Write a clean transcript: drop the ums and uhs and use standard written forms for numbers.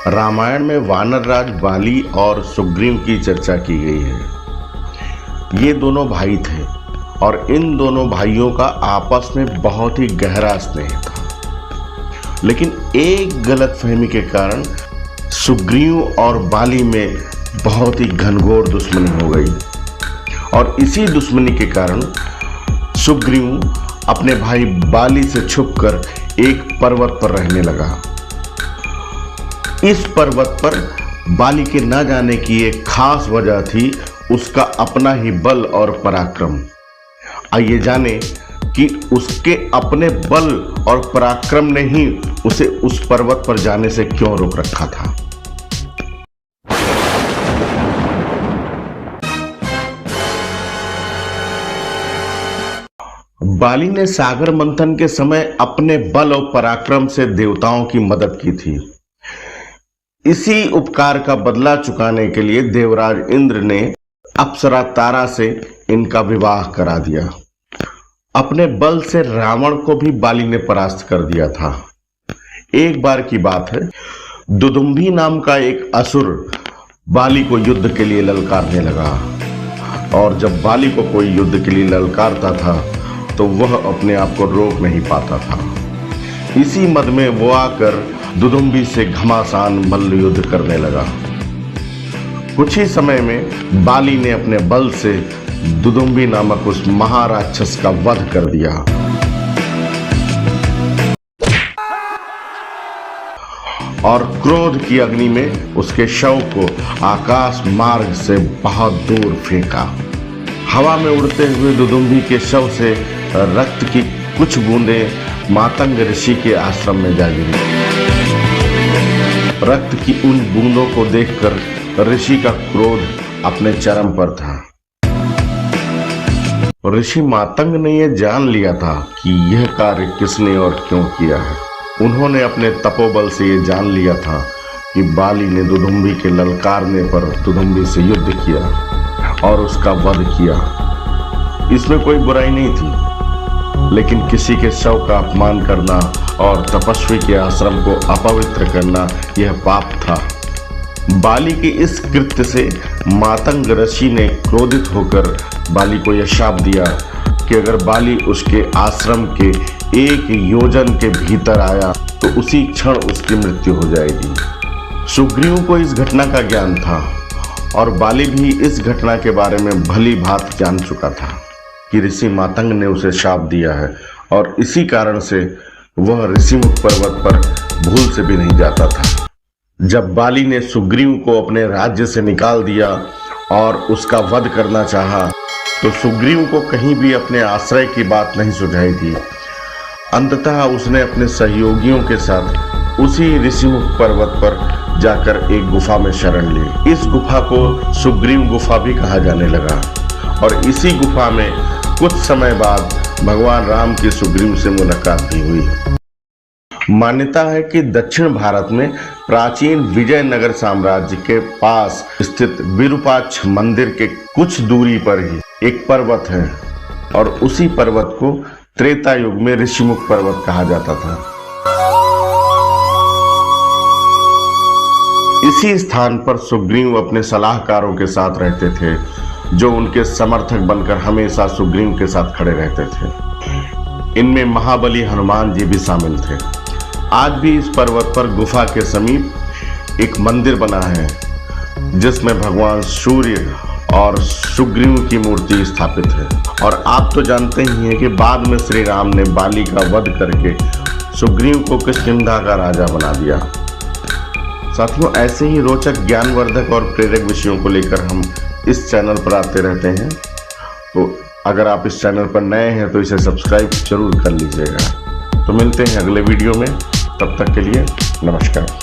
रामायण में वानर राज बाली और सुग्रीव की चर्चा की गई है। ये दोनों भाई थे और इन दोनों भाइयों का आपस में बहुत ही गहरा स्नेह था, लेकिन एक गलतफहमी के कारण सुग्रीव और बाली में बहुत ही घनघोर दुश्मनी हो गई और इसी दुश्मनी के कारण सुग्रीव अपने भाई बाली से छुपकर एक पर्वत पर रहने लगा। इस पर्वत पर बाली के न जाने की एक खास वजह थी, उसका अपना ही बल और पराक्रम। आइए जाने कि उसके अपने बल और पराक्रम ने ही उसे उस पर्वत पर जाने से क्यों रोक रखा था। बाली ने सागर मंथन के समय अपने बल और पराक्रम से देवताओं की मदद की थी। इसी उपकार का बदला चुकाने के लिए देवराज इंद्र ने अप्सरा तारा से इनका विवाह करा दिया। अपने बल से रावण को भी बाली ने परास्त कर दिया था। एक बार की बात है, दुदुम्भी नाम का एक असुर बाली को युद्ध के लिए ललकारने लगा और जब बाली को कोई युद्ध के लिए ललकारता था तो वह अपने आप को रोक नहीं पाता था। इसी मद में वो आकर दुदुम्भी से घमासान मल्ल युद्ध करने लगा। कुछ ही समय में बाली ने अपने बल से दुदुम्भी नामक उस महाराक्षस का वध कर दिया और क्रोध की अग्नि में उसके शव को आकाश मार्ग से बहुत दूर फेंका। हवा में उड़ते हुए दुदुम्भी के शव से रक्त की कुछ बूंदें मातंग ऋषि के आश्रम में जा गिरी। रक्त की उन बूंदों को देखकर ऋषि का क्रोध अपने चरम पर था। ऋषि मातंग ने यह जान लिया था कि यह कार्य किसने और क्यों किया है। उन्होंने अपने तपोबल से यह जान लिया था कि बाली ने दुदुम्भी के ललकारने पर दुदुम्भी से युद्ध किया और उसका वध किया। इसमें कोई बुराई नहीं थी, लेकिन किसी के शव का अपमान करना और तपस्वी के आश्रम को अपवित्र करना यह पाप था। बाली के इस कृत्य से मातंग ऋषि ने क्रोधित होकर बाली को यह शाप दिया कि अगर बाली उसके आश्रम के 1 योजन के भीतर आया तो उसी क्षण उसकी मृत्यु हो जाएगी। सुग्रीव को इस घटना का ज्ञान था और बाली भी इस घटना के बारे में भली भांति जान चुका था कि ऋषि मातंग ने उसे शाप दिया है और इसी कारण से वह ऋषिमुख पर्वत पर भूल से भी नहीं जाता था। जब बाली ने सुग्रीव को अपने राज्य से निकाल दिया और उसका वध करना चाहा तो सुग्रीव को कहीं भी अपने आश्रय की बात नहीं सुझाई थी। अंततः उसने अपने सहयोगियों के साथ उसी ऋषिमुख पर्वत पर जाकर एक गुफा में शरण ली। इस गुफा को सुग्रीव गुफा भी कहा जाने लगा और इसी गुफा में कुछ समय बाद भगवान राम की सुग्रीव से मुलाकात भी हुई। मान्यता है कि दक्षिण भारत में प्राचीन विजयनगर साम्राज्य के पास स्थित विरूपाक्ष मंदिर के कुछ दूरी पर ही एक पर्वत है और उसी पर्वत को त्रेता युग में ऋषिमुख पर्वत कहा जाता था। इसी स्थान पर सुग्रीव अपने सलाहकारों के साथ रहते थे, जो उनके समर्थक बनकर हमेशा सुग्रीव के साथ खड़े रहते थे। इनमें महाबली हनुमान जी भी शामिल थे। आज भी इस पर्वत पर गुफा के समीप एक मंदिर बना है जिसमें भगवान सूर्य और सुग्रीव की मूर्ति स्थापित है। और आप तो जानते ही हैं कि बाद में श्री राम ने बाली का वध करके सुग्रीव को किष्किंधा का राजा बना दिया। साथियों, ऐसे ही रोचक, ज्ञानवर्धक और प्रेरक विषयों को लेकर हम इस चैनल पर आते रहते हैं। तो अगर आप इस चैनल पर नए हैं तो इसे सब्सक्राइब जरूर कर लीजिएगा। तो मिलते हैं अगले वीडियो में, तब तक के लिए नमस्कार।